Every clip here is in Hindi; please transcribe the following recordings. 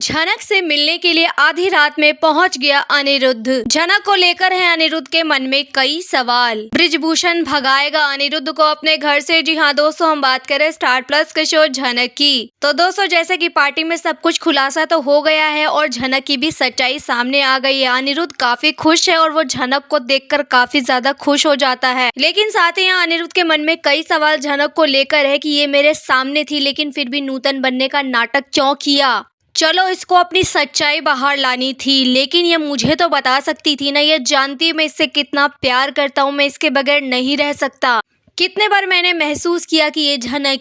झनक से मिलने के लिए आधी रात में पहुंच गया अनिरुद्ध। झनक को लेकर है अनिरुद्ध के मन में कई सवाल। बृजभूषण भगाएगा अनिरुद्ध को अपने घर से। जी हाँ दोस्तों, हम बात करें स्टार प्लस के शो झनक की। तो दोस्तों, जैसे कि पार्टी में सब कुछ खुलासा तो हो गया है और झनक की भी सच्चाई सामने आ गई है। अनिरुद्ध काफी खुश है और वो झनक को देखकर काफी ज्यादा खुश हो जाता है। लेकिन साथ ही यहाँ अनिरुद्ध के मन में कई सवाल झनक को लेकर है कि ये मेरे सामने थी, लेकिन फिर भी नूतन बनने का नाटक क्यों किया। चलो, इसको अपनी सच्चाई बाहर लानी थी, लेकिन ये मुझे तो बता सकती थी ना। ये जानती है मैं इससे कितना प्यार करता हूँ, मैं इसके बगैर नहीं रह सकता। कितने बार मैंने महसूस किया कि ये झनक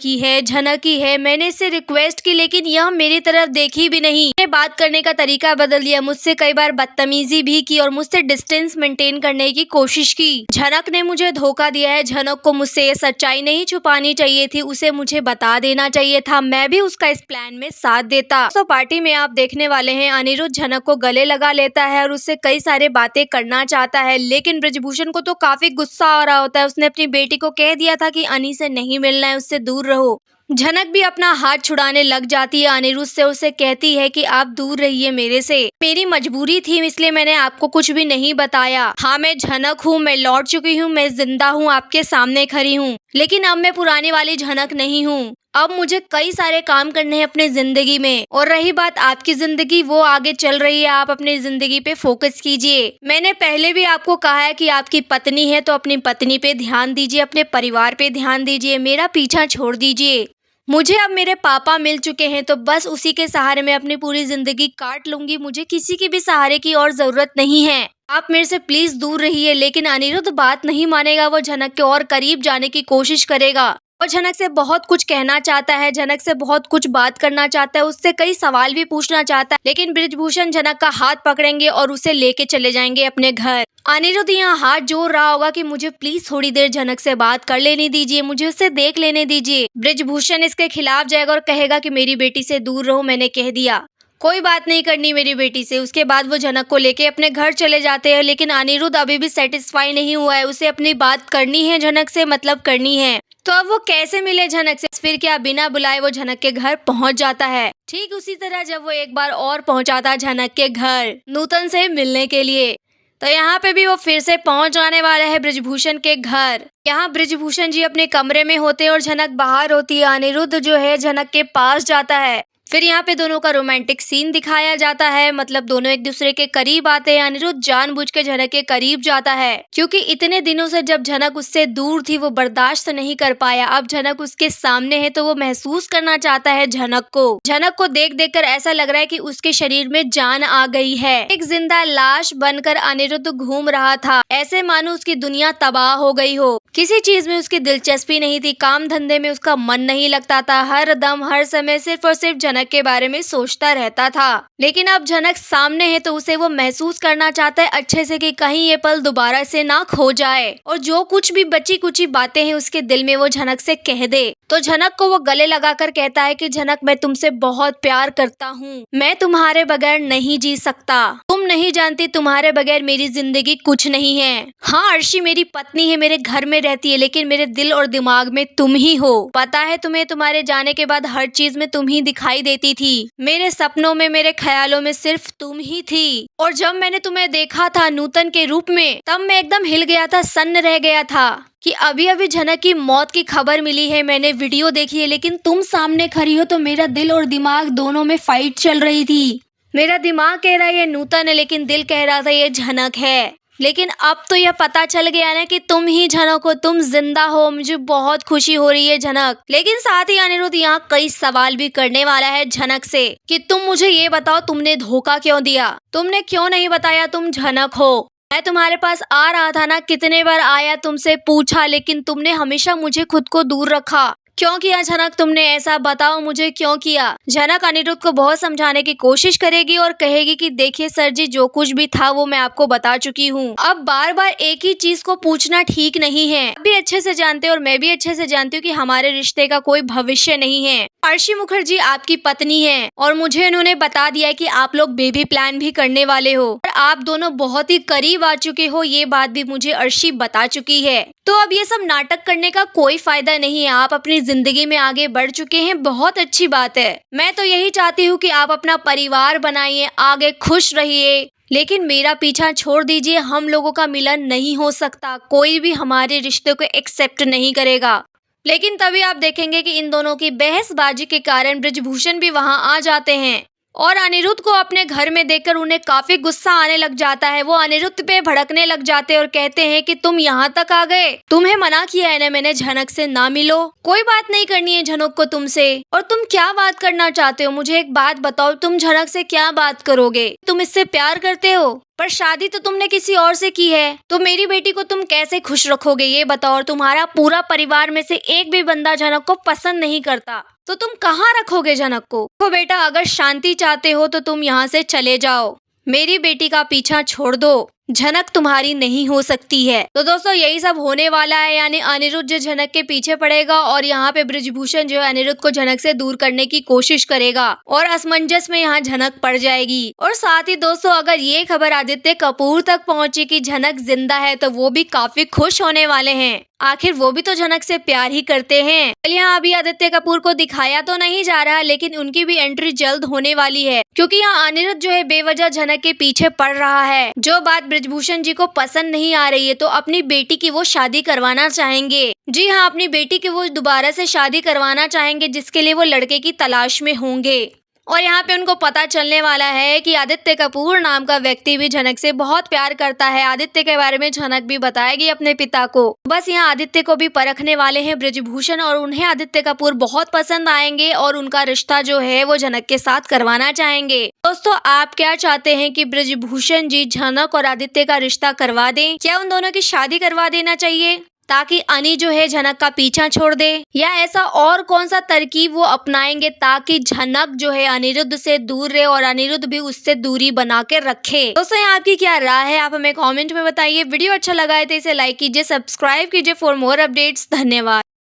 ही है। मैंने इससे रिक्वेस्ट की, लेकिन यह मेरी तरफ देखी भी नहीं। मैंने बात करने का तरीका बदल दिया, मुझसे कई बार बदतमीजी भी की और मुझसे डिस्टेंस मेंटेन करने की कोशिश की। झनक ने मुझे धोखा दिया है। झनक को मुझसे ये सच्चाई नहीं छुपानी चाहिए थी, उसे मुझे बता देना चाहिए था। मैं भी उसका इस प्लान में साथ देता। तो पार्टी में आप देखने वाले हैं, अनिरुद्ध झनक को गले लगा लेता है और उससे कई सारे बातें करना चाहता है, लेकिन बृजभूषण को तो काफी गुस्सा आ रहा होता है। उसने अपनी बेटी को कह दिया था कि अनी से नहीं मिलना है, उससे दूर रहो। झनक भी अपना हाथ छुड़ाने लग जाती है अनिरुद्ध से। उसे कहती है कि आप दूर रहिए मेरे से, मेरी मजबूरी थी इसलिए मैंने आपको कुछ भी नहीं बताया। हाँ, मैं झनक हूँ, मैं लौट चुकी हूँ, मैं जिंदा हूँ, आपके सामने खड़ी हूँ, लेकिन अब मैं पुरानी वाली झनक नहीं हूँ। अब मुझे कई सारे काम करने हैं अपने जिंदगी में। और रही बात आपकी जिंदगी, वो आगे चल रही है, आप अपनी जिंदगी पे फोकस कीजिए। मैंने पहले भी आपको कहा है कि आपकी पत्नी है तो अपनी पत्नी पे ध्यान दीजिए, अपने परिवार पे ध्यान दीजिए, मेरा पीछा छोड़ दीजिए। मुझे अब मेरे पापा मिल चुके हैं तो बस उसी के सहारे मैं अपनी पूरी जिंदगी काट लूंगी। मुझे किसी के भी सहारे की और जरूरत नहीं है। आप मेरे से प्लीज दूर रहिए। लेकिन अनिरुद्ध बात नहीं मानेगा। वो झनक के और करीब जाने की कोशिश करेगा और झनक से बहुत कुछ कहना चाहता है, झनक से बहुत कुछ बात करना चाहता है, उससे कई सवाल भी पूछना चाहता है। लेकिन बृजभूषण झनक का हाथ पकड़ेंगे और उसे लेके चले जाएंगे अपने घर। अनिरुद्ध यहाँ हाथ जोड़ रहा होगा कि मुझे प्लीज थोड़ी देर झनक से बात कर लेने दीजिए, मुझे उससे देख लेने दीजिए। बृजभूषण इसके खिलाफ जाएगा और कहेगा कि मेरी बेटी से दूर रहो, मैंने कह दिया, कोई बात नहीं करनी मेरी बेटी से। उसके बाद वो झनक को लेके अपने घर चले जाते हैं। लेकिन अनिरुद्ध अभी भी सेटिस्फाई नहीं हुआ है, उसे अपनी बात करनी है झनक से, मतलब करनी है। तो अब वो कैसे मिले झनक से? फिर क्या बिना बुलाए वो झनक के घर पहुंच जाता है। ठीक उसी तरह जब वो एक बार और पहुंचा था झनक के घर नूतन से मिलने के लिए, तो यहाँ पे भी वो फिर से पहुंच जाने वाला है बृजभूषण के घर। यहाँ बृजभूषण जी अपने कमरे में होते हैं और झनक बाहर होती है। अनिरुद्ध जो है झनक के पास जाता है। फिर यहाँ पे दोनों का रोमांटिक सीन दिखाया जाता है, मतलब दोनों एक दूसरे के करीब आते हैं। अनिरुद्ध जानबूझ के झनक के करीब जाता है क्योंकि इतने दिनों से जब झनक उससे दूर थी वो बर्दाश्त नहीं कर पाया। अब झनक उसके सामने है तो वो महसूस करना चाहता है झनक को। झनक को देख देख कर ऐसा लग रहा है कि उसके शरीर में जान आ गई है। एक जिंदा लाश बनकर अनिरुद्ध घूम रहा था, ऐसे मानो उसकी दुनिया तबाह हो गई हो। किसी चीज में उसकी दिलचस्पी नहीं थी, काम धंधे में उसका मन नहीं लगता था। हर दम हर समय सिर्फ और सिर्फ झनक के बारे में सोचता रहता था। लेकिन अब झनक सामने है तो उसे वो महसूस करना चाहता है अच्छे से कि कहीं ये पल दोबारा से ना खो जाए और जो कुछ भी बची कुची बातें हैं उसके दिल में वो झनक से कह दे। तो झनक को वो गले लगाकर कहता है कि झनक, मैं तुमसे बहुत प्यार करता हूँ, मैं तुम्हारे बगैर नहीं जी सकता। तुम नहीं जानती तुम्हारे बगैर मेरी जिंदगी कुछ नहीं है। हाँ, अर्शी मेरी पत्नी है, मेरे घर में रहती है, लेकिन मेरे दिल और दिमाग में तुम ही हो। पता है तुम्हें, तुम्हारे जाने के बाद हर चीज में तुम ही दिखाई देती थी। मेरे सपनों में, मेरे ख्यालों में सिर्फ तुम ही थी। और जब मैंने तुम्हें देखा था नूतन के रूप में, तब मैं एकदम हिल गया था, सन्न रह गया था कि अभी अभी झनक की मौत की खबर मिली है, मैंने वीडियो देखी है, लेकिन तुम सामने खड़ी हो तो मेरा दिल और दिमाग दोनों में फाइट चल रही थी। मेरा दिमाग कह रहा है ये नूतन है, लेकिन दिल कह रहा था ये झनक है। लेकिन अब तो यह पता चल गया ना कि तुम ही झनक हो, तुम जिंदा हो। मुझे बहुत खुशी हो रही है झनक। लेकिन साथ ही अनिरुद्ध यहाँ कई सवाल भी करने वाला है झनक से कि तुम मुझे ये बताओ, तुमने धोखा क्यों दिया? तुमने क्यों नहीं बताया तुम झनक हो? मैं तुम्हारे पास आ रहा था ना, कितने बार आया, तुमसे पूछा, लेकिन तुमने हमेशा मुझे खुद को दूर रखा। क्यों किया झनक तुमने ऐसा? बताओ मुझे क्यों किया? झनक अनिरुद्ध को बहुत समझाने की कोशिश करेगी और कहेगी कि देखिए सर जी, जो कुछ भी था वो मैं आपको बता चुकी हूँ। अब बार बार एक ही चीज को पूछना ठीक नहीं है। आप भी अच्छे से जानते हो और मैं भी अच्छे से जानती हूँ कि हमारे रिश्ते का कोई भविष्य नहीं है। अर्शी मुखर्जी आपकी पत्नी है और मुझे उन्होंने बता दिया है कि आप लोग बेबी प्लान भी करने वाले हो और आप दोनों बहुत ही करीब आ चुके हो, ये बात भी मुझे अर्शी बता चुकी है। तो अब ये सब नाटक करने का कोई फायदा नहीं है, आप अपनी जिंदगी में आगे बढ़ चुके हैं, बहुत अच्छी बात है। मैं तो यही चाहती हूँ कि आप अपना परिवार बनाइए, आगे खुश रहिए, लेकिन मेरा पीछा छोड़ दीजिए। हम लोगों का मिलन नहीं हो सकता, कोई भी हमारे रिश्ते को एक्सेप्ट नहीं करेगा। लेकिन तभी आप देखेंगे कि इन दोनों की बहसबाजी के कारण ब्रिजभूषण भी वहां आ जाते हैं और अनिरुद्ध को अपने घर में देखकर उन्हें काफी गुस्सा आने लग जाता है। वो अनिरुद्ध पे भड़कने लग जाते हैं और कहते हैं कि तुम यहाँ तक आ गए, तुम्हें मना किया है ना मैंने झनक से ना मिलो, कोई बात नहीं करनी है झनक को तुमसे, और तुम क्या बात करना चाहते हो मुझे एक बात बताओ, तुम झनक से क्या बात करोगे? तुम इससे प्यार करते हो पर शादी तो तुमने किसी और से की है, तो मेरी बेटी को तुम कैसे खुश रखोगे ये बताओ? और तुम्हारा पूरा परिवार में से एक भी बंदा झनक को पसंद नहीं करता, तो तुम कहाँ रखोगे झनक को? तो बेटा अगर शांति चाहते हो तो तुम यहाँ से चले जाओ, मेरी बेटी का पीछा छोड़ दो, झनक तुम्हारी नहीं हो सकती है। तो दोस्तों यही सब होने वाला है, यानी अनिरुद्ध जो झनक के पीछे पड़ेगा और यहाँ पे ब्रिजभूषण जो है अनिरुद्ध को झनक से दूर करने की कोशिश करेगा और असमंजस में यहाँ झनक पड़ जाएगी। और साथ ही दोस्तों अगर ये खबर आदित्य कपूर तक पहुंची कि झनक जिंदा है तो वो भी काफी खुश होने वाले हैं, आखिर वो भी तो झनक से प्यार ही करते हैं। यहाँ अभी आदित्य कपूर को दिखाया तो नहीं जा रहा, लेकिन उनकी भी एंट्री जल्द होने वाली है, क्योंकि यहाँ अनिरुद्ध जो है बेवजह झनक के पीछे पड़ रहा है। जो बात ब्रिजभूषण जी को पसंद नहीं आ रही है, तो अपनी बेटी की वो शादी करवाना चाहेंगे। जी हाँ, अपनी बेटी की वो दोबारा से शादी करवाना चाहेंगे, जिसके लिए वो लड़के की तलाश में होंगे। और यहाँ पे उनको पता चलने वाला है कि आदित्य कपूर नाम का व्यक्ति भी झनक से बहुत प्यार करता है। आदित्य के बारे में झनक भी बताएगी अपने पिता को। बस यहाँ आदित्य को भी परखने वाले हैं ब्रिजभूषण और उन्हें आदित्य कपूर बहुत पसंद आएंगे और उनका रिश्ता जो है वो झनक के साथ करवाना चाहेंगे। दोस्तों आप क्या चाहते हैं कि ब्रिजभूषण जी झनक और आदित्य का रिश्ता करवा दें? क्या उन दोनों की शादी करवा देना चाहिए ताकि अनी जो है झनक का पीछा छोड़ दे, या ऐसा और कौन सा तरकीब वो अपनाएंगे ताकि झनक जो है अनिरुद्ध से दूर रहे और अनिरुद्ध भी उससे दूरी बना के रखे? दोस्तों यहाँ आपकी क्या राय है, आप हमें कमेंट में बताइए। वीडियो अच्छा लगा है तो इसे लाइक कीजिए, सब्सक्राइब कीजिए फॉर मोर अपडेट्स। धन्यवाद।